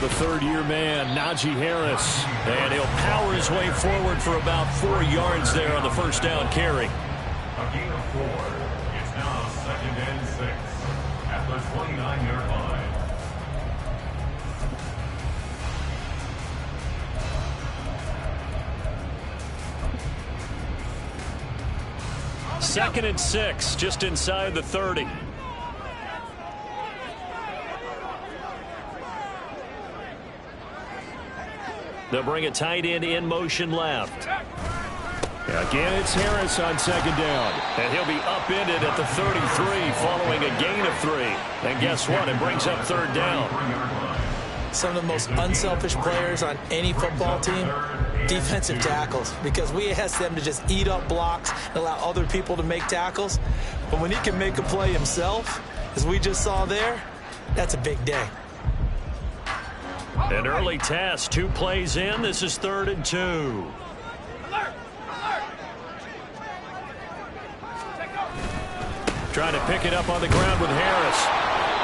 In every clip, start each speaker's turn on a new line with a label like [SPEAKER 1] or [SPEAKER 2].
[SPEAKER 1] the third-year man, Najee Harris. And he'll power his way forward for about 4 yards there on the first down carry.
[SPEAKER 2] A gain of 4. It's now 2nd and 6 at the 29-yard line.
[SPEAKER 1] Second and 6, just inside the 30. They'll bring a tight end in motion left. Again, it's Harris on second down. And he'll be upended at the 33 following a gain of 3. And guess what? It brings up third down.
[SPEAKER 3] Some of the most unselfish players on any football team, defensive tackles, because we ask them to just eat up blocks and allow other people to make tackles. But when he can make a play himself, as we just saw there, that's a big day.
[SPEAKER 1] An early test, 2 plays in. This is 3rd and 2. Trying to pick it up on the ground with Harris.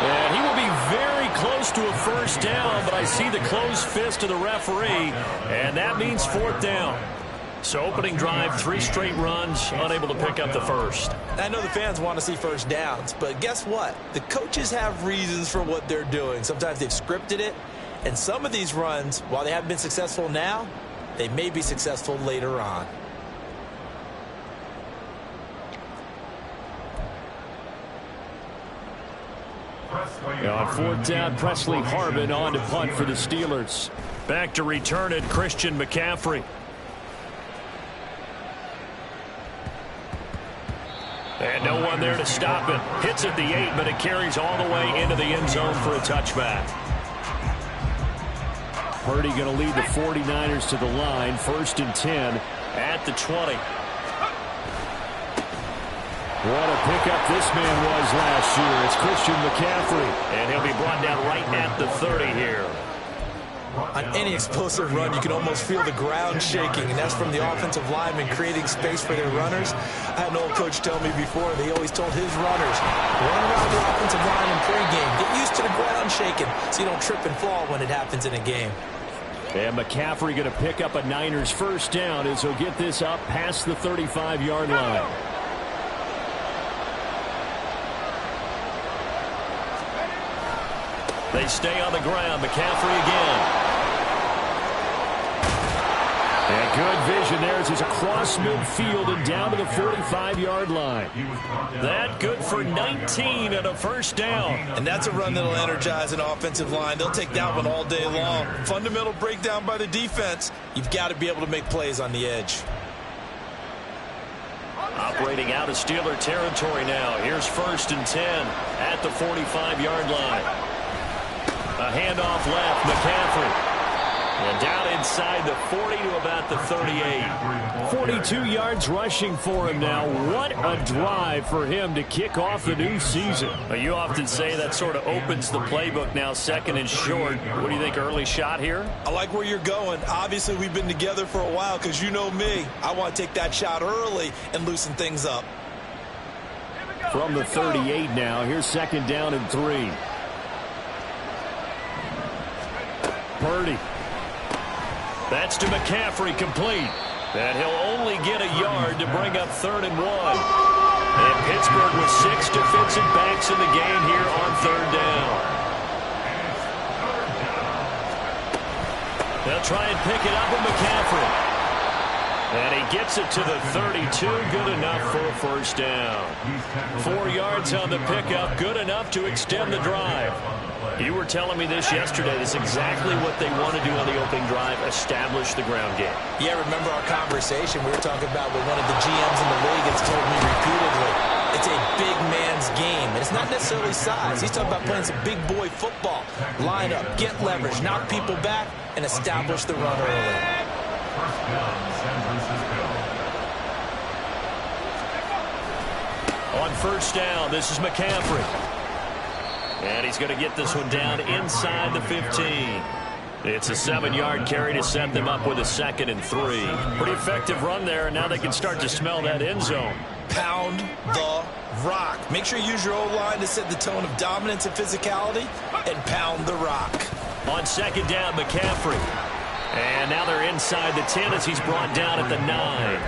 [SPEAKER 1] And he will be very close to a first down, but I see the closed fist of the referee, and that means 4th down. So opening drive, 3 straight runs, unable to pick up the first.
[SPEAKER 3] I know the fans want to see first downs, but guess what? The coaches have reasons for what they're doing. Sometimes they've scripted it, and some of these runs, while they haven't been successful now, they may be successful later on.
[SPEAKER 1] On 4th down, Presley Harvin on to punt for the Steelers. Back to return it, Christian McCaffrey. And no one there to stop it. Hits at the 8, but it carries all the way into the end zone for a touchback. Purdy going to lead the 49ers to the line. 1st and 10 at the 20. What a pickup this man was last year. It's Christian McCaffrey. And he'll be brought down right at the 30 here.
[SPEAKER 3] On any explosive run, you can almost feel the ground shaking, and that's from the offensive linemen creating space for their runners. I had an old coach tell me before, they always told his runners, run around the offensive line in pregame. Get used to the ground shaking so you don't trip and fall when it happens in a game.
[SPEAKER 1] And McCaffrey going to pick up a Niners first down as he'll get this up past the 35-yard line. They stay on the ground. McCaffrey again. And good vision there as he's across midfield and down to the 45-yard line. That good for 19 and a first down.
[SPEAKER 3] And that's a run that'll energize an offensive line. They'll take that one all day long. Fundamental breakdown by the defense. You've got to be able to make plays on the edge.
[SPEAKER 1] Operating out of Steeler territory now. Here's 1st and 10 at the 45-yard line. A handoff left, McCaffrey. And down inside the 40 to about the 38. 42 yards rushing for him now. What a drive for him to kick off the new season. You often say that sort of opens the playbook now, 2nd and short. What do you think, early shot here?
[SPEAKER 3] I like where you're going. Obviously, we've been together for a while because you know me. I want to take that shot early and loosen things up.
[SPEAKER 1] From the 38 now, here's 2nd down and 3. Purdy. That's to McCaffrey, complete. And he'll only get a yard to bring up 3rd and 1. And Pittsburgh with 6 defensive backs in the game here on 3rd down. They'll try and pick it up with McCaffrey. And he gets it to the 32, good enough for a first down. 4 yards on the pickup, good enough to extend the drive. You were telling me this yesterday. This is exactly what they want to do on the opening drive, establish the ground game.
[SPEAKER 3] Yeah, remember our conversation? We were talking about what one of the GMs in the league has told me repeatedly. It's a big man's game, and it's not necessarily size. He's talking about playing some big boy football. Line up, get leverage, knock people back, and establish the run early.
[SPEAKER 2] First down, San Francisco.
[SPEAKER 1] On 1st down, this is McCaffrey. And he's going to get this one down inside the 15. It's a 7-yard carry to set them up with a 2nd and 3. Pretty effective run there, and now they can start to smell that end zone.
[SPEAKER 3] Pound the rock. Make sure you use your O-line to set the tone of dominance and physicality, and pound the rock.
[SPEAKER 1] On second down, McCaffrey. And now they're inside the 10 as he's brought down at the 9.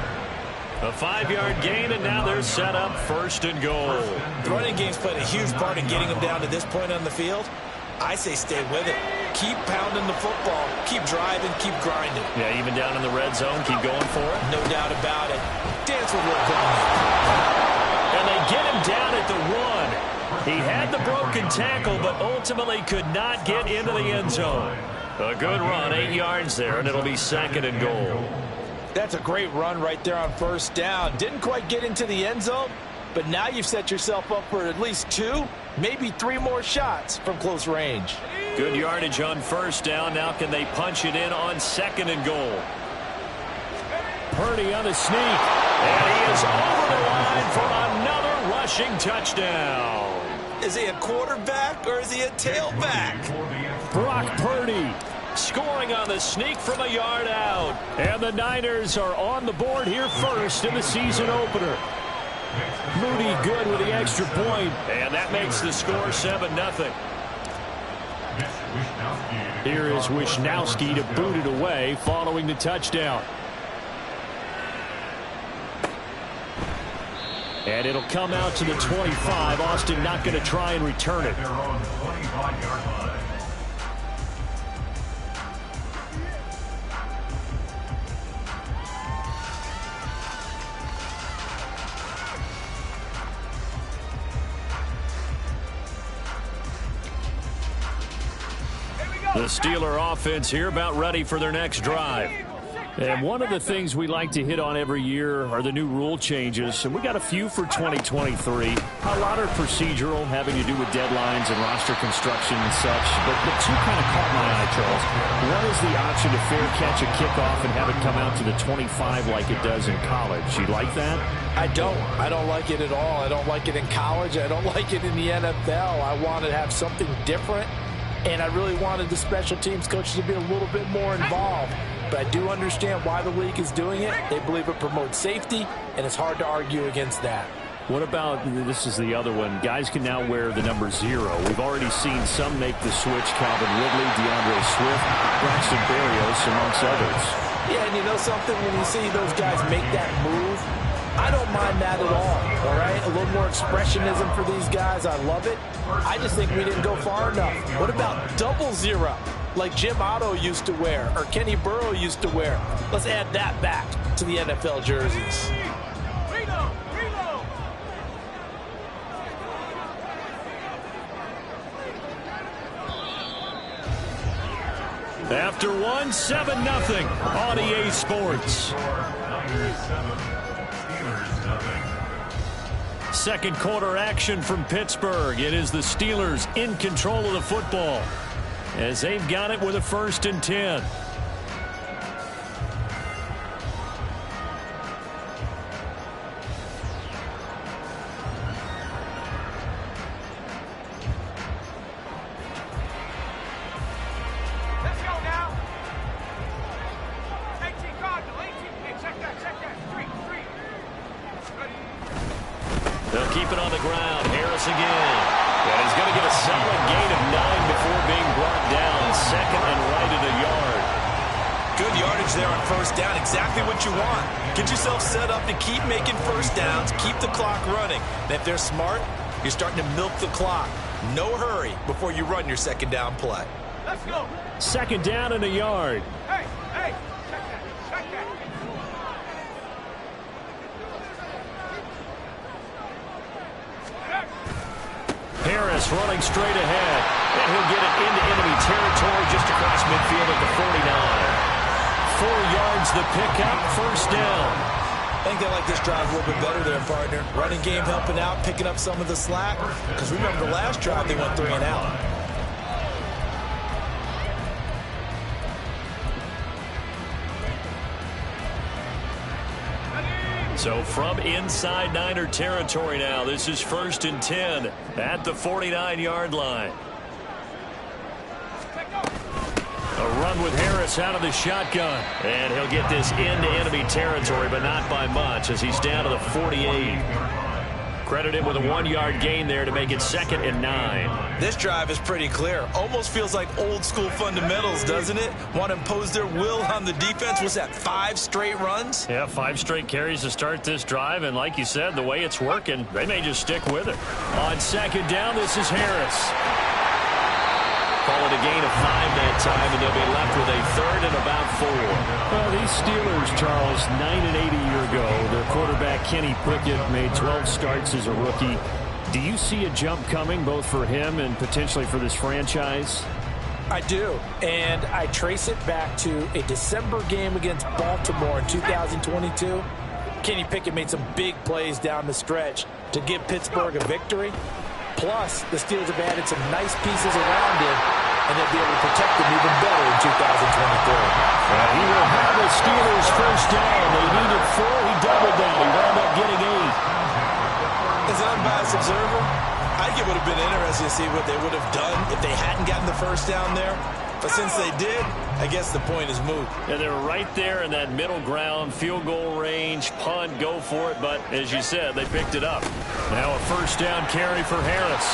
[SPEAKER 1] A 5-yard gain, and now they're set up first and goal.
[SPEAKER 3] The running game's played a huge part in getting them down to this point on the field. I say stay with it. Keep pounding the football. Keep driving. Keep grinding.
[SPEAKER 1] Yeah, even down in the red zone, keep going for it.
[SPEAKER 3] No doubt about it. Dance will work on it.
[SPEAKER 1] And they get him down at the 1. He had the broken tackle, but ultimately could not get into the end zone. A good run, 8 yards there, and it'll be second and goal.
[SPEAKER 3] That's a great run right there on first down. Didn't quite get into the end zone, but now you've set yourself up for at least 2, maybe 3 more shots from close range.
[SPEAKER 1] Good yardage on first down. Now can they punch it in on second and goal? Purdy on the sneak. And he is over the line for another rushing touchdown.
[SPEAKER 3] Is he a quarterback or is he a tailback?
[SPEAKER 1] Brock Purdy scoring on the sneak from a yard out. And the Niners are on the board here first in the season opener. Moody good with the extra point. And that makes the score 7-0. Here is Wishnowski to boot it away following the touchdown. And it'll come out to the 25. Austin not going to try and return it. The Steeler offense here about ready for their next drive. And one of the things we like to hit on every year are the new rule changes. And we got a few for 2023. A lot are procedural, having to do with deadlines and roster construction and such. But the two kind of caught my eye, Charles. One is the option to fair catch a kickoff and have it come out to the 25 like it does in college. You like that?
[SPEAKER 3] I don't. I don't like it at all. I don't like it in college. I don't like it in the NFL. I want to have something different. And I really wanted the special teams coaches to be a little bit more involved. But I do understand why the league is doing it. They believe it promotes safety, and it's hard to argue against that.
[SPEAKER 1] What about, this is the other one, guys can now wear the number 0. We've already seen some make the switch, Calvin Ridley, DeAndre Swift, Braxton Berrios, amongst others.
[SPEAKER 3] Yeah, and you know something? When you see those guys make that move, I don't mind that at all right? A little more expressionism for these guys. I love it. I just think we didn't go far enough. What about double 0? Like Jim Otto used to wear or Kenny Burrow used to wear. Let's add that back to the NFL jerseys.
[SPEAKER 1] After 1, 7-0 on EA Sports. Second quarter action from Pittsburgh. It is the Steelers in control of the football as they've got it with a 1st and 10.
[SPEAKER 4] Let's go now. 18 Cardinal, 18. Hey, check that. 3.
[SPEAKER 1] They'll keep it on the ground. Harris again. And he's going to get a solid gain of 9 before being brought down. Second and right at a yard.
[SPEAKER 3] Good yardage there on first down. Exactly what you want. Get yourself set up to keep making first downs. Keep the clock running. And if they're smart, you're starting to milk the clock. No hurry before you run your second down play.
[SPEAKER 4] Let's go.
[SPEAKER 1] Second down and a yard.
[SPEAKER 4] Hey, check that.
[SPEAKER 1] Harris running straight ahead. And he'll get it into enemy territory just across midfield at the 49. 4 yards the pickup, first down.
[SPEAKER 3] I think they like this drive a little bit better there, partner. Running game helping out, picking up some of the slack. Because remember the last drive, they went 3 and out.
[SPEAKER 1] So from inside Niner territory now, this is 1st and 10 at the 49-yard line. A run with Harris out of the shotgun. And he'll get this into enemy territory, but not by much as he's down to the 48. Credit him with a 1-yard gain there to make it 2nd and 9.
[SPEAKER 3] This drive is pretty clear. Almost feels like old school fundamentals, doesn't it? Want to impose their will on the defense. Was that 5 straight runs?
[SPEAKER 1] Yeah, 5 straight carries to start this drive, and like you said, the way it's working, they may just stick with it. On 2nd down, this is Harris. Call it a gain of 5 that time, and they'll be left with a 3rd and about 4.
[SPEAKER 5] Well, these Steelers, Charles, 9-8 a year ago. Their quarterback, Kenny Pickett, made 12 starts as a rookie. Do you see a jump coming, both for him and potentially for this franchise?
[SPEAKER 3] I do, and I trace it back to a December game against Baltimore in 2022. Kenny Pickett made some big plays down the stretch to give Pittsburgh a victory. Plus, the Steelers have added some nice pieces around him, and they'll be able to protect him even better in 2023.
[SPEAKER 5] He will have the Steelers first down. They needed 4. He doubled that. He wound up getting 8.
[SPEAKER 3] As an unbiased observer, I think it would have been interesting to see what they would have done if they hadn't gotten the first down there. But since they did, I guess the point is moot.
[SPEAKER 1] And they were right there in that middle ground, field goal range, punt, go for it. But as you said, they picked it up. Now a first down carry for Harris.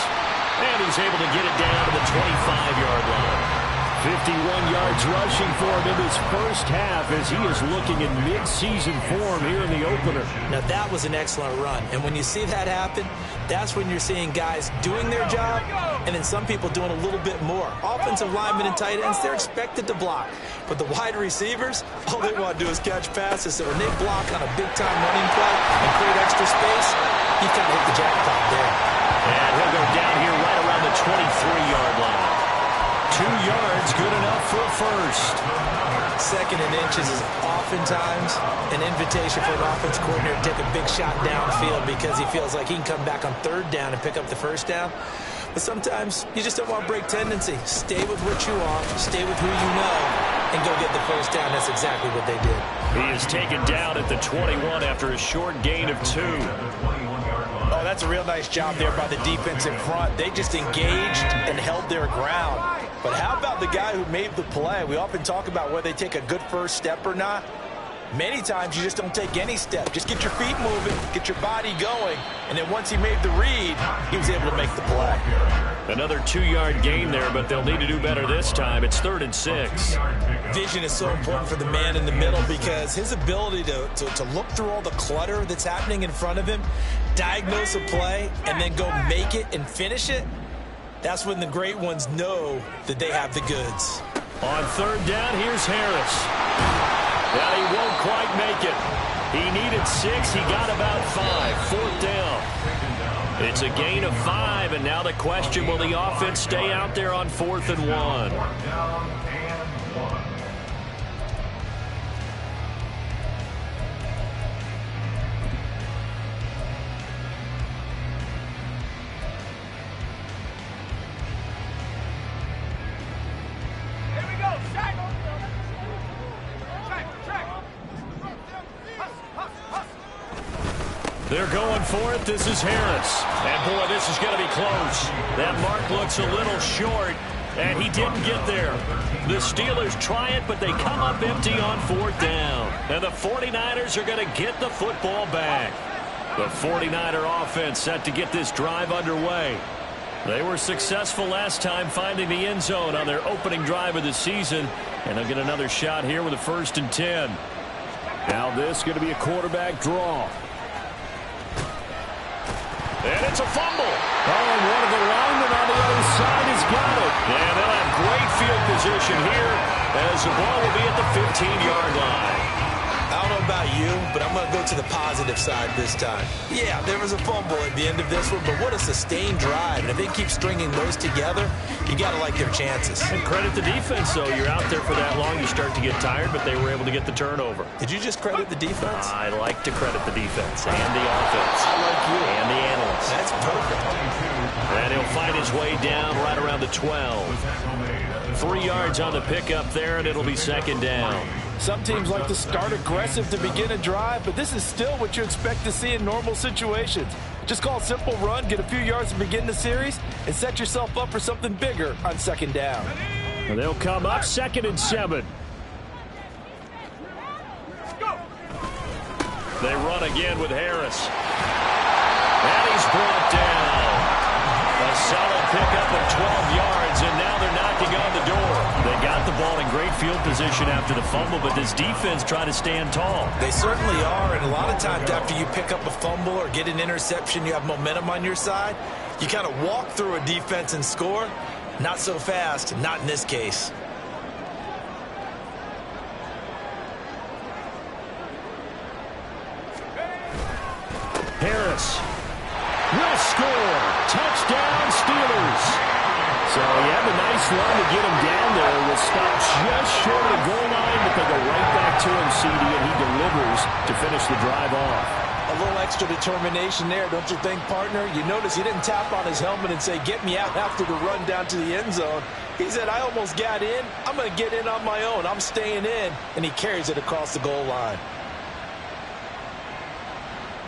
[SPEAKER 1] And he's able to get it down to the 25-yard line.
[SPEAKER 5] 51 yards rushing for him in this first half as he is looking in mid-season form here in the opener.
[SPEAKER 3] Now, that was an excellent run. And when you see that happen, that's when you're seeing guys doing their job and then some people doing a little bit more. Offensive linemen and tight ends, they're expected to block. But the wide receivers, all they want to do is catch passes. So when they block on a big-time running play and create extra space, you kind of hit the jackpot there.
[SPEAKER 1] And he'll go down here right around the 23-yard line. 2 yards, good enough for a first.
[SPEAKER 3] 2nd and inches is oftentimes an invitation for an offense coordinator to take a big shot downfield because he feels like he can come back on 3rd down and pick up the first down. But sometimes you just don't want to break tendency. Stay with what you are, stay with who you know, and go get the first down. That's exactly what they did.
[SPEAKER 1] He is taken down at the 21 after a short gain of 2.
[SPEAKER 3] Oh, that's a real nice job there by the defense in front. They just engaged and held their ground. But how about the guy who made the play? We often talk about whether they take a good first step or not. Many times you just don't take any step. Just get your feet moving, get your body going, and then once he made the read, he was able to make the play.
[SPEAKER 1] Another 2-yard gain there, but they'll need to do better this time. It's 3rd and 6.
[SPEAKER 3] Vision is so important for the man in the middle because his ability to look through all the clutter that's happening in front of him, diagnose a play, and then go make it and finish it, that's when the great ones know that they have the goods.
[SPEAKER 1] On 3rd down, here's Harris. Now he won't quite make it. He needed 6. He got about 5. 4th down. It's a gain of 5, and now the question, will the offense stay out there on 4th and 1? They're going for it. This is Harris. And, boy, this is going to be close. That mark looks a little short, and he didn't get there. The Steelers try it, but they come up empty on 4th down. And the 49ers are going to get the football back. The 49er offense set to get this drive underway. They were successful last time finding the end zone on their opening drive of the season, and they'll get another shot here with a 1st and 10.
[SPEAKER 5] Now this is going to be a quarterback draw.
[SPEAKER 1] And it's a fumble.
[SPEAKER 5] Oh, and one of the linemen on the other side has got it.
[SPEAKER 1] And they'll have great field position here as the ball will be at the 15-yard line.
[SPEAKER 3] I don't know about you, but I'm going to go to the positive side this time. Yeah, there was a fumble at the end of this one, but what a sustained drive. And if they keep stringing those together, you got to like their chances.
[SPEAKER 1] And credit the defense, though. You're out there for that long, you start to get tired, but they were able to get the turnover.
[SPEAKER 3] Did you just credit the defense?
[SPEAKER 1] I like to credit the defense and the offense.
[SPEAKER 3] I like you.
[SPEAKER 1] And the analysts.
[SPEAKER 3] That's perfect.
[SPEAKER 1] And he'll find his way down right around the 12. 3 yards on the pickup there, and it'll be 2nd down.
[SPEAKER 6] Some teams like to start aggressive to begin a drive, but this is still what you expect to see in normal situations. Just call a simple run, get a few yards to begin the series, and set yourself up for something bigger on 2nd down.
[SPEAKER 5] And they'll come up 2nd and 7.
[SPEAKER 1] They run again with Harris. And he's brought down. A solid pickup of 12 yards, and now they're knocking on the door. They got the ball in great field position after the fumble, but this defense trying to stand tall.
[SPEAKER 3] They certainly are, and a lot of times after you pick up a fumble or get an interception, you have momentum on your side. You kind of walk through a defense and score. Not so fast, not in this case.
[SPEAKER 5] Harris will score. Touchdown, Steelers. So he had a nice run to get him down there. Was stopped just short of the goal line, but they go right back to him, CD, and he delivers to finish the drive off.
[SPEAKER 3] A little extra determination there, don't you think, partner? You notice he didn't tap on his helmet and say, get me out after the run down to the end zone. He said, I almost got in. I'm going to get in on my own. I'm staying in. And he carries it across the goal line.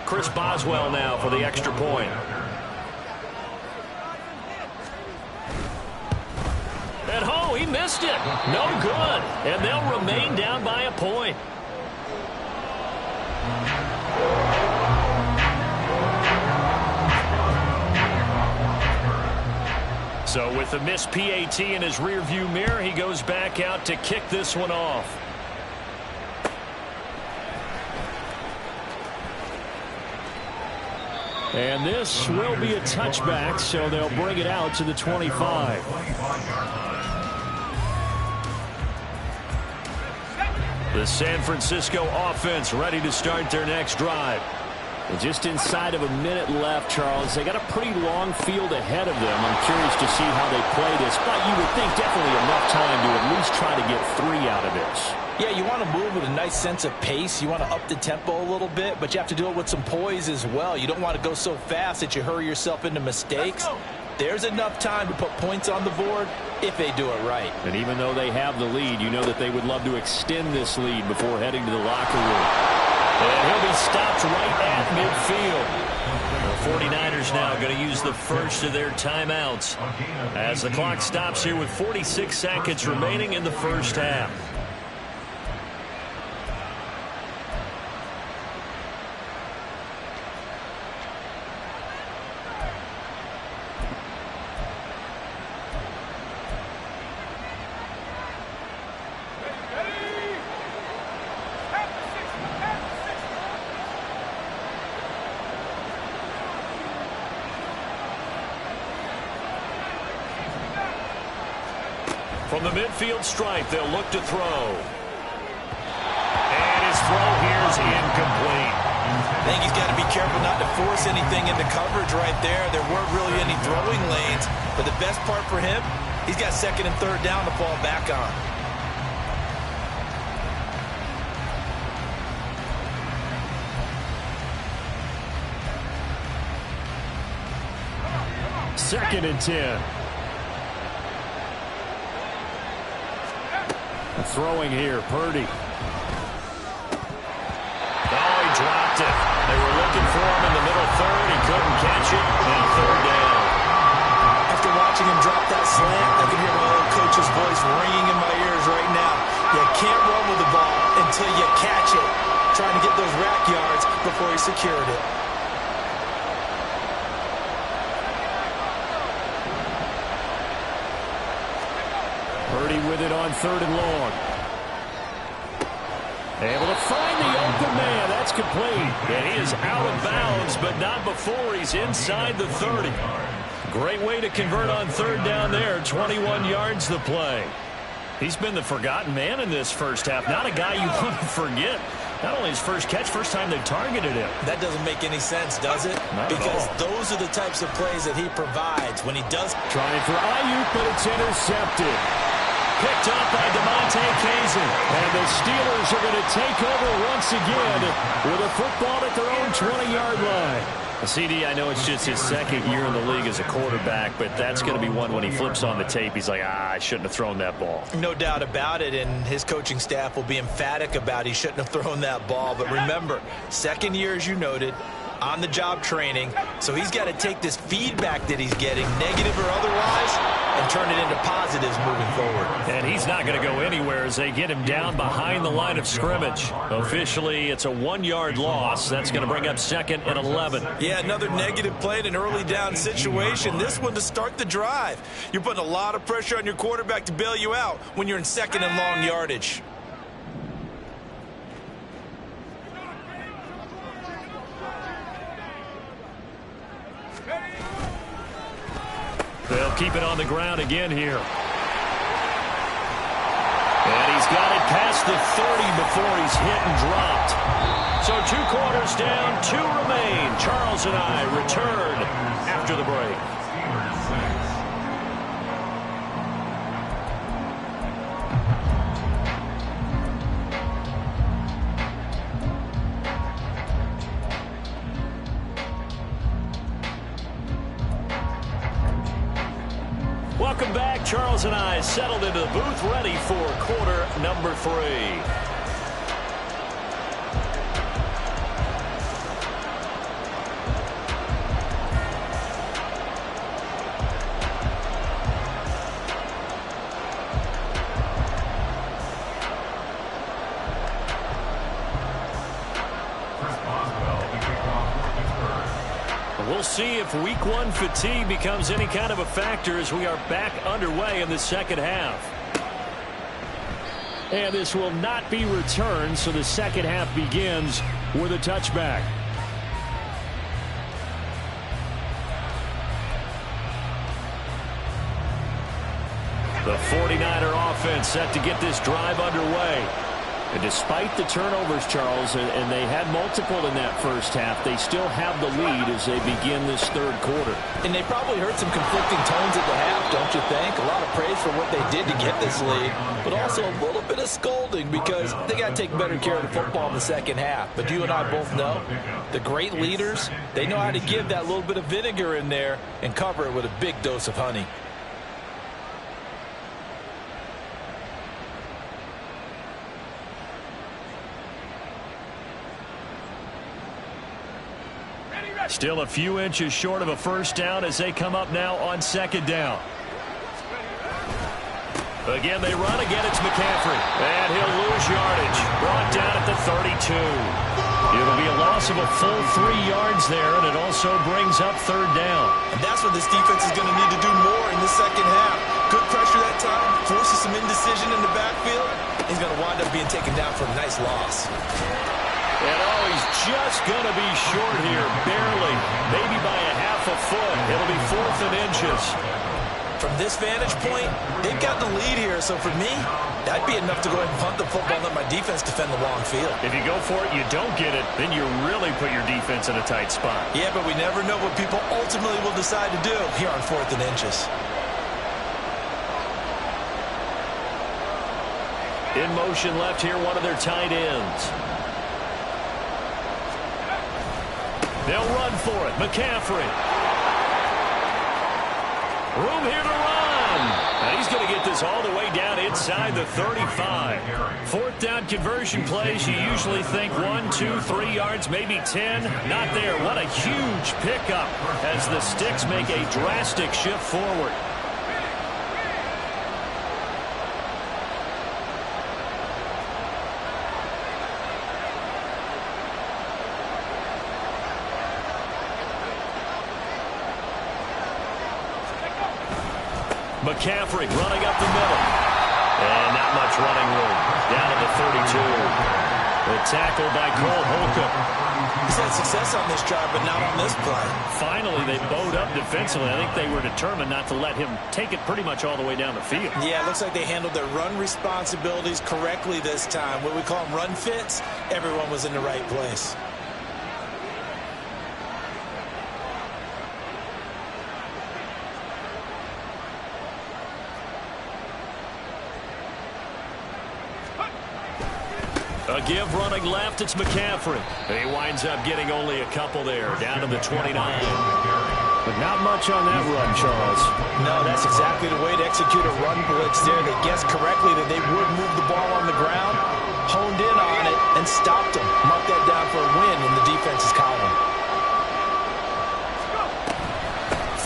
[SPEAKER 1] Chris Boswell now for the extra point. And oh, he missed it. No good. And they'll remain down by a point. So with the missed PAT in his rearview mirror, he goes back out to kick this one off.
[SPEAKER 5] And this will be a touchback, so they'll bring it out to the 25.
[SPEAKER 1] The San Francisco offense ready to start their next drive.
[SPEAKER 5] And just inside of a minute left, Charles. They got a pretty long field ahead of them. I'm curious to see how they play this, but you would think definitely enough time to at least try to get 3 out of this.
[SPEAKER 3] Yeah, you want to move with a nice sense of pace. You want to up the tempo a little bit, but you have to do it with some poise as well. You don't want to go so fast that you hurry yourself into mistakes. There's enough time to put points on the board if they do it right.
[SPEAKER 5] And even though they have the lead, you know that they would love to extend this lead before heading to the locker room.
[SPEAKER 1] And he'll be stopped right at midfield. The 49ers now going to use the first of their timeouts as the clock stops here with 46 seconds remaining in the first half. From the midfield stripe, they'll look to throw. And his throw here is incomplete.
[SPEAKER 3] I think he's got to be careful not to force anything into coverage right there. There weren't really any throwing lanes, but the best part for him, he's got second and third down to fall back on.
[SPEAKER 5] Second and 10. Throwing here, Purdy.
[SPEAKER 1] Oh, he dropped it. They were looking for him in the middle third. He couldn't catch it. And third down.
[SPEAKER 3] After watching him drop that slant, I can hear my old coach's voice ringing in my ears right now. You can't run with the ball until you catch it. Trying to get those rack yards before he secured it.
[SPEAKER 5] Purdy with it on third and long. Able to find the open man. That's complete.
[SPEAKER 1] And he is out of bounds, but not before he's inside the 30. Great way to convert on third down there. 21 yards the play. He's been the forgotten man in this first half. Not a guy you want to forget. Not only his first catch, first time they've targeted him.
[SPEAKER 3] That doesn't make any sense, does it?
[SPEAKER 1] Not
[SPEAKER 3] because
[SPEAKER 1] at all.
[SPEAKER 3] those are the types of plays that he provides when he does.
[SPEAKER 5] Trying for Ayuk, but it's intercepted.
[SPEAKER 1] Picked up by DeMonte Kazin.
[SPEAKER 5] And the Steelers are going to take over once again with a football at their own 20-yard line.
[SPEAKER 1] CD, I know it's just his second year in the league as a quarterback, but that's going to be one when he flips on the tape. He's like, I shouldn't have thrown that ball.
[SPEAKER 3] No doubt about it, and his coaching staff will be emphatic about he shouldn't have thrown that ball. But remember, second year, as you noted, on-the-job training. So he's got to take this feedback that he's getting, negative or otherwise, and turn it into positives moving forward.
[SPEAKER 1] And he's not going to go anywhere as they get him down behind the line of scrimmage. Officially, it's a 1-yard loss. That's going to bring up 2nd and 11.
[SPEAKER 3] Yeah, another negative play in an early down situation. This one to start the drive. You're putting a lot of pressure on your quarterback to bail you out when you're in 2nd and long yardage.
[SPEAKER 1] They'll keep it on the ground again here. And he's got it past the 30 before he's hit and dropped. So 2 quarters down, 2 remain. Charles and I return after the break. Welcome back. Charles and I settled into the booth, ready for quarter number 3. We'll see if week 1 fatigue becomes any kind of a factor as we are back underway in the second half. And this will not be returned, so the second half begins with a touchback. The 49er offense set to get this drive underway. And despite the turnovers, Charles, and they had multiple in that first half, they still have the lead as they begin this third quarter.
[SPEAKER 3] And they probably heard some conflicting tones at the half, don't you think? A lot of praise for what they did to get this lead, but also a little bit of scolding because they got to take better care of the football in the second half. But you and I both know the great leaders, they know how to give that little bit of vinegar in there and cover it with a big dose of honey.
[SPEAKER 1] Still a few inches short of a first down as they come up now on 2nd down. Again, they run. Again, it's McCaffrey. And he'll lose yardage. Brought down at the 32. It'll be a loss of a full 3 yards there, and it also brings up 3rd down.
[SPEAKER 3] And that's what this defense is going to need to do more in the second half. Good pressure that time, forces some indecision in the backfield. He's going to wind up being taken down for a nice loss.
[SPEAKER 1] And oh, he's just going to be short here, barely, maybe by a half a foot. It'll be 4th and inches.
[SPEAKER 3] From this vantage point, they've got the lead here, so for me, that'd be enough to go ahead and punt the football and let my defense defend the long field.
[SPEAKER 1] If you go for it, you don't get it, then you really put your defense in a tight spot.
[SPEAKER 3] Yeah, but we never know what people ultimately will decide to do here on 4th and inches.
[SPEAKER 1] In motion left here, one of their tight ends. They'll run for it. McCaffrey. Room here to run. And he's going to get this all the way down inside the 35. 4th down conversion plays, you usually think 1, 2, 3 yards, maybe 10. Not there. What a huge pickup as the Sticks make a drastic shift forward. McCaffrey running up the middle. And not much running room. Down to the 32. The tackle by Cole Holcomb.
[SPEAKER 3] He's had success on this drive, but not on this play.
[SPEAKER 1] Finally, they bowed up defensively. I think they were determined not to let him take it pretty much all the way down the field.
[SPEAKER 3] Yeah, it looks like they handled their run responsibilities correctly this time. What we call them run fits, everyone was in the right place.
[SPEAKER 1] A give running left, it's McCaffrey. He winds up getting only a couple there, down to the 29.
[SPEAKER 5] But not much on that run, Charles.
[SPEAKER 3] No, that's exactly the way to execute a run blitz there. They guessed correctly that they would move the ball on the ground, honed in on it, and stopped them. Mark that down for a win in the defense's column.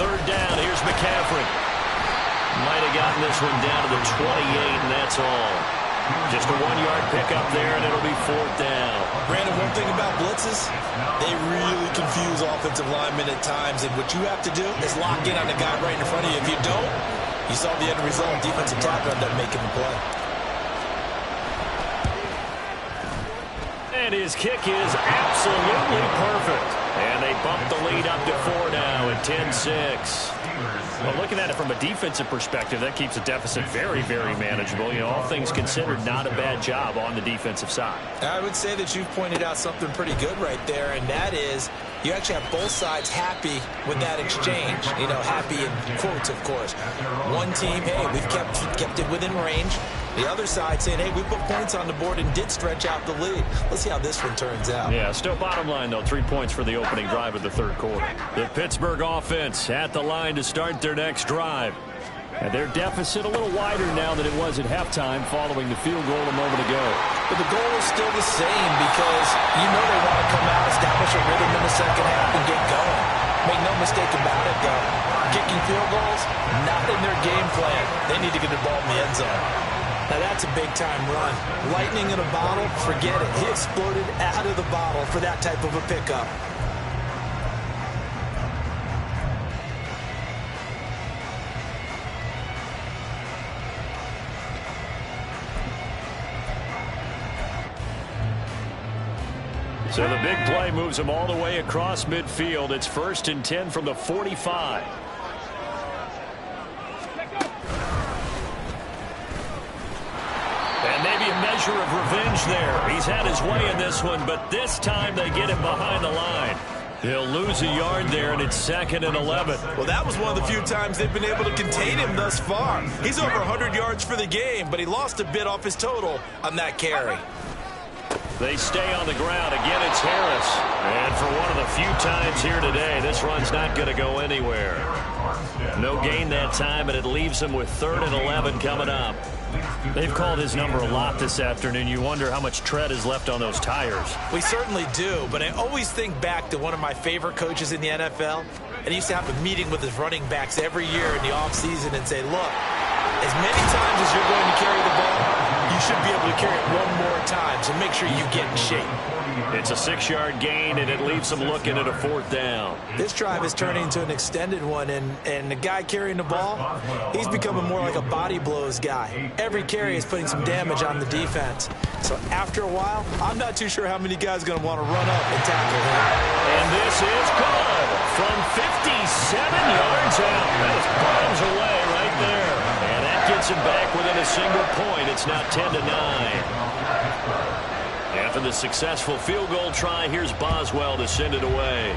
[SPEAKER 1] Third down, here's McCaffrey. Might have gotten this one down to the 28, and that's all. Just a 1-yard pickup there, and it'll be fourth down.
[SPEAKER 3] Brandon, one thing about blitzes, they really confuse offensive linemen at times, and what you have to do is lock in on the guy right in front of you. If you don't, you saw the end result. Defensive tackle ended up making the play.
[SPEAKER 1] And his kick is absolutely perfect. And they bump the lead up to 4 now at 10-6. Well, looking at it from a defensive perspective, that keeps the deficit very, very manageable. You know, all things considered, not a bad job on the defensive side.
[SPEAKER 3] I would say that you've pointed out something pretty good right there, and that is you actually have both sides happy with that exchange. You know, happy in quotes, of course. One team, hey, we've kept it within range. The other side saying, hey, we put points on the board and did stretch out the lead. Let's see how this one turns out.
[SPEAKER 1] Yeah, still bottom line, though, 3 points for the opening drive of the third quarter. The Pittsburgh offense at the line to start their next drive. And their deficit a little wider now than it was at halftime following the field goal a moment ago.
[SPEAKER 3] But the goal is still the same because you know they want to come out, establish a rhythm in the second half, and get going. Make no mistake about it, though. Kicking field goals, not in their game plan. They need to get the ball in the end zone. Now that's a big-time run. Lightning in a bottle, forget it. He exploded out of the bottle for that type of a pickup.
[SPEAKER 1] So the big play moves them all the way across midfield. It's 1st and 10 from the 45. And maybe a measure of revenge there. He's had his way in this one, but this time they get him behind the line. He'll lose a yard there, and it's 2nd and 11.
[SPEAKER 3] Well, that was one of the few times they've been able to contain him thus far. He's over 100 yards for the game, but he lost a bit off his total on that carry.
[SPEAKER 1] They stay on the ground. Again, it's Harris. And for one of the few times here today, this run's not going to go anywhere. No gain that time, and it leaves them with 3rd and 11 coming up. They've called his number a lot this afternoon. You wonder how much tread is left on those tires.
[SPEAKER 3] We certainly do, but I always think back to one of my favorite coaches in the NFL. And he used to have a meeting with his running backs every year in the offseason and say, look, as many times as you're going to carry the ball, you should be able to carry it one more time, so make sure you get in shape.
[SPEAKER 1] It's a 6-yard gain, and it leaves them looking at a 4th down.
[SPEAKER 3] This drive is turning into an extended one, and the guy carrying the ball, he's becoming more like a body blows guy. Every carry is putting some damage on the defense. So after a while, I'm not too sure how many guys are going to want to run up and tackle him.
[SPEAKER 1] And this is good from 57 yards out. That is bombs away right there. And that gets him back within a single point. It's now 10-9. After the successful field goal try, here's Boswell to send it away.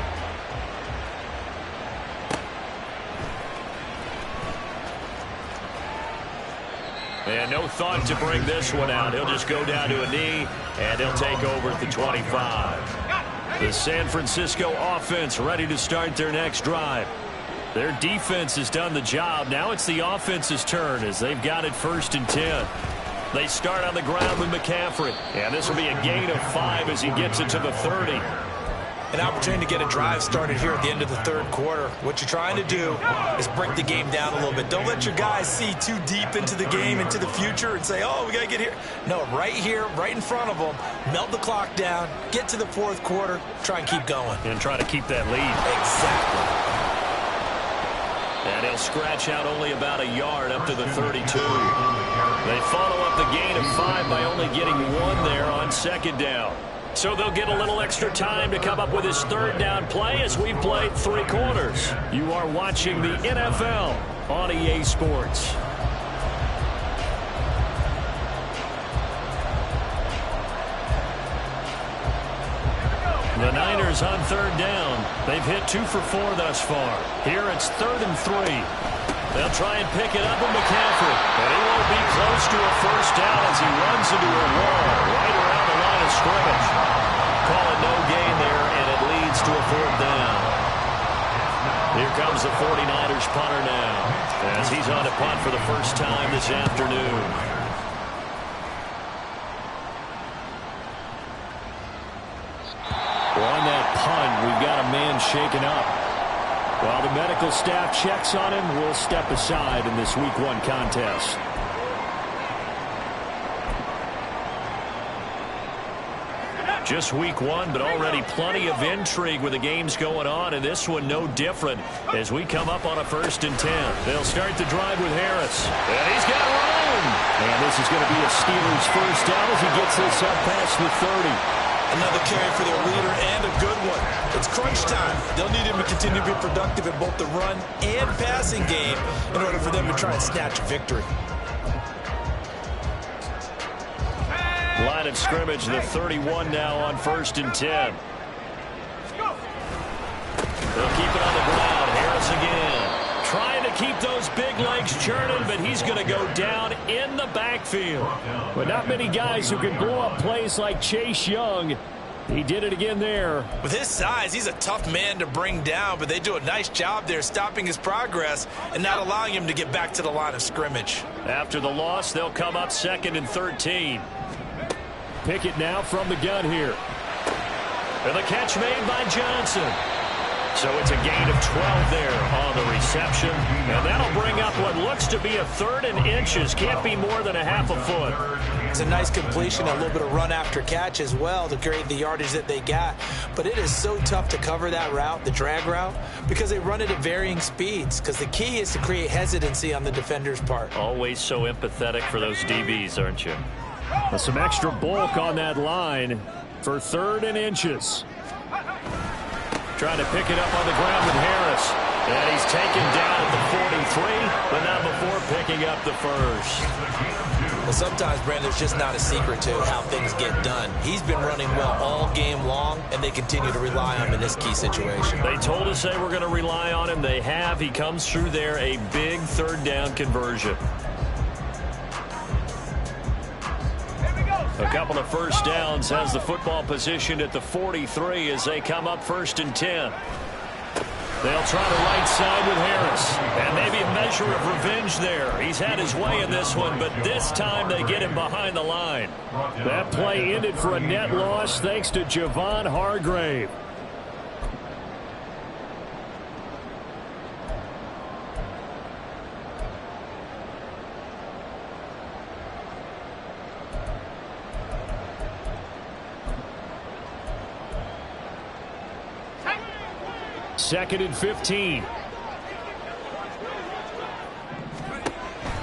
[SPEAKER 1] And no thought to bring this one out. He'll just go down to a knee, and he'll take over at the 25. The San Francisco offense ready to start their next drive. Their defense has done the job. Now it's the offense's turn as they've got it 1st and 10. They start on the ground with McCaffrey. And this will be a gain of 5 as he gets it to the 30.
[SPEAKER 3] An opportunity to get a drive started here at the end of the third quarter. What you're trying to do is break the game down a little bit. Don't let your guys see too deep into the game, into the future, and say, oh, we got to get here. No, right here, right in front of them, melt the clock down, get to the fourth quarter, try and keep going.
[SPEAKER 1] And try to keep that lead.
[SPEAKER 3] Exactly.
[SPEAKER 1] And he'll scratch out only about a yard up to the 32. They follow up the gain of 5 by only getting 1 there on 2nd down. So they'll get a little extra time to come up with his 3rd down play as we've played 3 quarters. You are watching the NFL on EA Sports. The Niners on 3rd down. They've hit 2 for 4 thus far. Here it's 3rd and 3. They'll try and pick it up with McCaffrey. But he won't be close to a 1st down as he runs into a wall right around the line of scrimmage. Call it no gain there, and it leads to a 4th down. Here comes the 49ers punter now as he's on to punt for the first time this afternoon. On that punt, we've got a man shaken up.
[SPEAKER 5] While the medical staff checks on him, we'll step aside in this Week 1 contest. Just Week 1, but already plenty of intrigue with the games going on, and this one no different as we come up on a 1st and 10. They'll start the drive with Harris. And he's got room. And this is going to be a Steelers first down as he gets this up past the 30.
[SPEAKER 3] Another carry for their leader and a good one. It's crunch time. They'll need him to continue to be productive in both the run and passing game in order for them to try and snatch a victory.
[SPEAKER 1] Line of scrimmage, the 31 now on 1st and 10. They'll keep it on the ground. Harris again. Trying to keep those big legs churning, but he's going to go down in the backfield.
[SPEAKER 5] But not many guys who can blow up plays like Chase Young. He did it again there.
[SPEAKER 3] With his size, he's a tough man to bring down, but they do a nice job there stopping his progress and not allowing him to get back to the line of scrimmage.
[SPEAKER 1] After the loss, they'll come up 2nd and 13.
[SPEAKER 5] Pickett now from the gun here.
[SPEAKER 1] And the catch made by Johnson. So it's a gain of 12 there on the reception. And that'll bring up what looks to be a 3rd and inches. Can't be more than a half a foot.
[SPEAKER 3] It's a nice completion, a little bit of run after catch as well to create the yardage that they got. But it is so tough to cover that route, the drag route, because they run it at varying speeds. Because the key is to create hesitancy on the defender's part.
[SPEAKER 1] Always so empathetic for those DBs, aren't you?
[SPEAKER 5] Well, some extra bulk on that line for 3rd and inches.
[SPEAKER 1] Trying to pick it up on the ground with Harris. And he's taken down at the 43, but not before picking up the first.
[SPEAKER 3] Well, sometimes, Brandon, there's just not a secret to how things get done. He's been running well all game long, and they continue to rely on him in this key situation.
[SPEAKER 1] They told us they were going to rely on him. They have. He comes through there, a big 3rd down conversion. A couple of first downs has the football positioned at the 43 as they come up 1st and 10. They'll try the right side with Harris. And maybe a measure of revenge there. He's had his way in this one, but this time they get him behind the line.
[SPEAKER 5] That play ended for a net loss thanks to Javon Hargrave. Second and 15.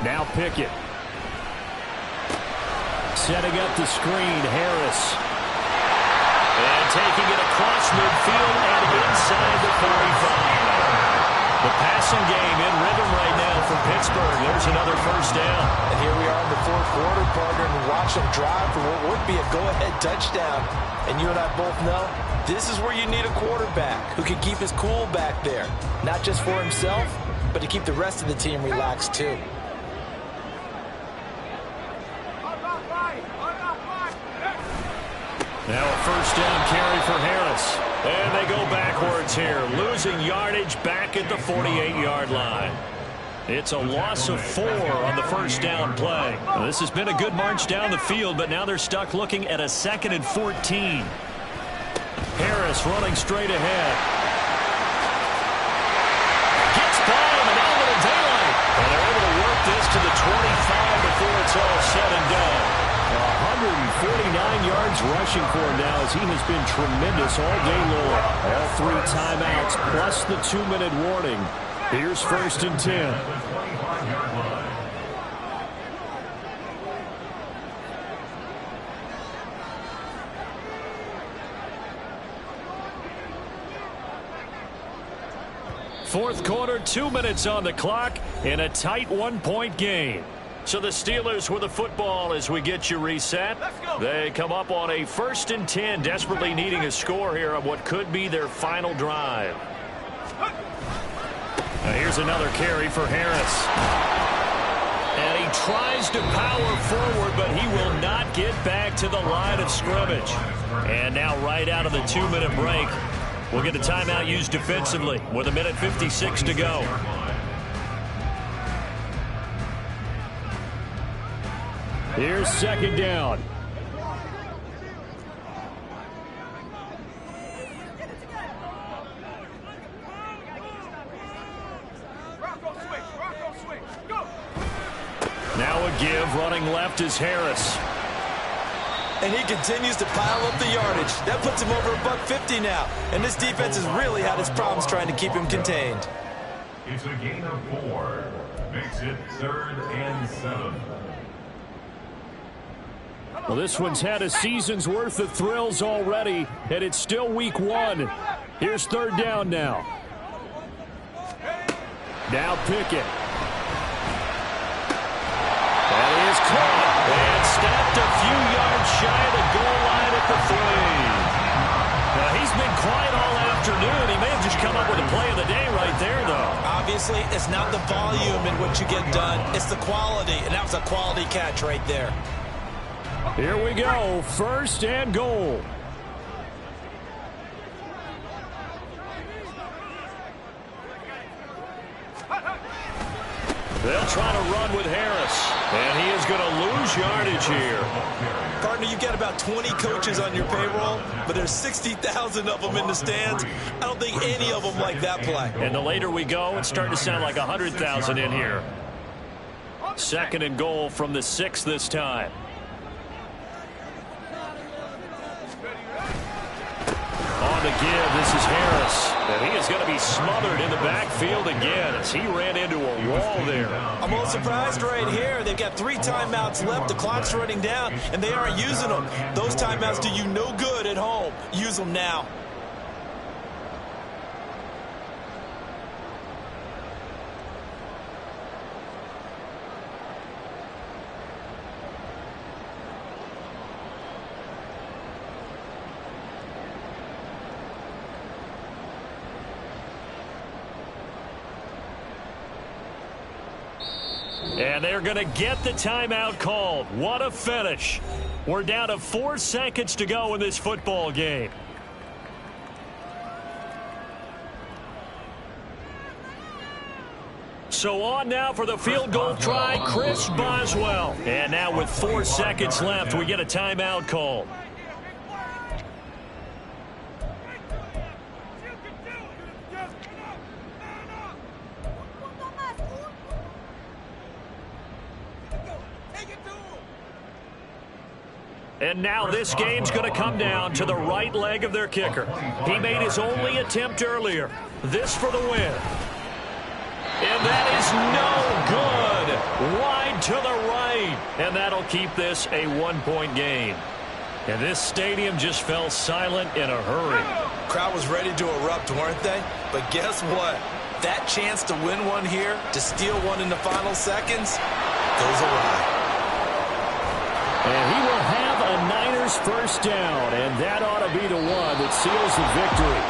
[SPEAKER 5] Now Pickett. Setting up the screen, Harris.
[SPEAKER 1] And taking it across midfield and inside the 45. The passing game in rhythm right now for Pittsburgh. There's another first down.
[SPEAKER 3] And here we are in the 4th quarter, partner, and watch them drive for what would be a go-ahead touchdown. And you and I both know this is where you need a quarterback who can keep his cool back there. Not just for himself, but to keep the rest of the team relaxed too.
[SPEAKER 1] Now a first down carry for Harris. And they go backwards here, losing yardage back at the 48-yard line. It's a loss of 4 on the first down play. Now, this has been a good march down the field, but now they're stuck looking at a 2nd and 14. Harris running straight ahead. Gets by him and out of the daylight. And they're able to work this to the 25 before it's all said and done.
[SPEAKER 5] 149 yards rushing for him now as he has been tremendous all day long. All 3 timeouts plus the 2-minute warning. Here's 1st and 10. Fourth quarter, 2 minutes on the clock in a tight 1-point game.
[SPEAKER 1] So the Steelers with the football as we get you reset. They come up on a 1st and 10, desperately needing a score here on what could be their final drive. Now here's another carry for Harris. And he tries to power forward, but he will not get back to the line of scrimmage. And now right out of the 2-minute break, we'll get a timeout used defensively with 1:56 to go.
[SPEAKER 5] Here's 2nd down.
[SPEAKER 1] give. Running left is Harris.
[SPEAKER 3] And he continues to pile up the yardage. That puts him over $150 now. And this defense has really had its problems trying to keep him contained.
[SPEAKER 2] It's a gain of 4. Makes it 3rd and 7.
[SPEAKER 5] Well, this one's had a season's worth of thrills already, and it's still week 1. Here's 3rd down now. Now Pickett. That is caught and snapped a few yards shy of the goal line at the 3.
[SPEAKER 1] Now, he's been quiet all afternoon. He may have just come up with a play of the day right there, though.
[SPEAKER 3] Obviously, it's not the volume in what you get done. It's the quality, and that was a quality catch right there.
[SPEAKER 5] Here we go. 1st and goal.
[SPEAKER 1] They'll try to run with Harris, and he is going to lose yardage here.
[SPEAKER 3] Partner, you got about 20 coaches on your payroll, but there's 60,000 of them in the stands. I don't think any of them like that play.
[SPEAKER 1] And the later we go, it's starting to sound like 100,000 in here. 2nd and goal from the 6 this time. On the give, this is Harris. And he is going to be smothered in the backfield again as he ran into a wall there.
[SPEAKER 3] I'm a little surprised right here. They've got 3 timeouts left. The clock's running down, and they aren't using them. Those timeouts do you no good at home. Use them now.
[SPEAKER 1] And they're going to get the timeout called. What a finish. We're down to 4 seconds to go in this football game. So on now for the field goal try, Chris Boswell. And now with 4 seconds left, we get a timeout called. And now this game's going to come down to the right leg of their kicker. He made his only attempt earlier. This for the win. And that is no good. Wide to the right. And that'll keep this a 1-point game. And this stadium just fell silent in a hurry.
[SPEAKER 3] Crowd was ready to erupt, weren't they? But guess what? That chance to win one here, to steal one in the final seconds, goes awry.
[SPEAKER 5] And he will have a Niners 1st down, and that ought to be the one that seals the victory.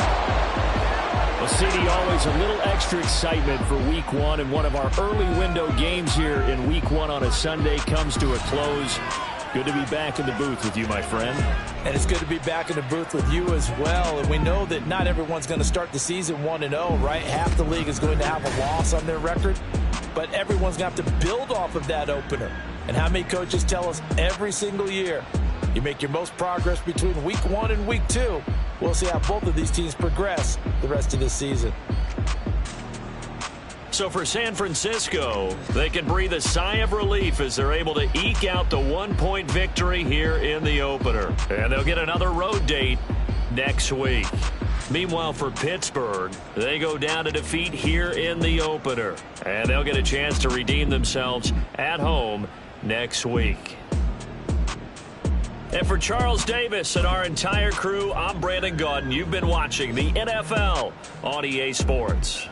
[SPEAKER 5] Well, CD, always a little extra excitement for Week 1, and one of our early window games here in Week 1 on a Sunday comes to a close. Good to be back in the booth with you, my friend.
[SPEAKER 3] And it's good to be back in the booth with you as well. And we know that not everyone's going to start the season 1-0, right? Half the league is going to have a loss on their record, but everyone's going to have to build off of that opener. And how many coaches tell us every single year, you make your most progress between Week 1 and Week 2. We'll see how both of these teams progress the rest of this season.
[SPEAKER 1] So for San Francisco, they can breathe a sigh of relief as they're able to eke out the 1-point victory here in the opener. And they'll get another road date next week. Meanwhile, for Pittsburgh, they go down to defeat here in the opener. And they'll get a chance to redeem themselves at home next week. And for Charles Davis and our entire crew, I'm Brandon Gaudin. You've been watching the NFL on EA Sports.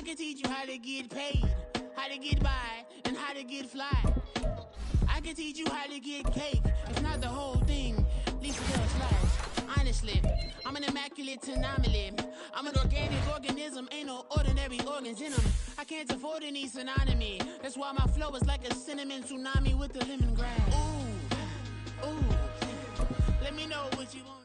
[SPEAKER 7] can teach you how to get paid, how to get by, and how to get fly. I can teach you how to get cake, if not the whole thing, at least a little slice. Honestly, I'm an immaculate anomaly. I'm an organic organism, ain't no ordinary organs in them. I can't afford any synonymy. That's why my flow is like a cinnamon tsunami with the lemongrass. Ooh, ooh. Let me know what you want.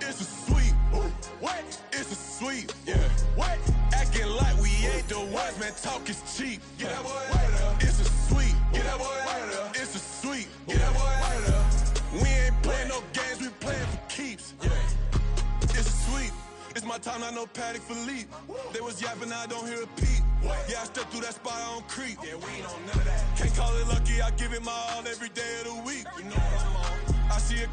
[SPEAKER 8] It's a sweep. What? It's a sweep. Yeah. What? Acting like we ain't the ones, man. Talk is cheap. Get that boy out of there. It's a sweep. Get that boy out of there. It's a sweep. Get that boy out of there. We ain't playing no games. We playing for keeps. Yeah. It's a sweep. It's my time, not no paddock for leap. They was yapping, I don't hear a peep. Yeah, I step through that spot, I don't creep. Yeah, we ain't on none of that. Can't call it lucky, I give it my all every day of the week. You know what I'm on. I see it.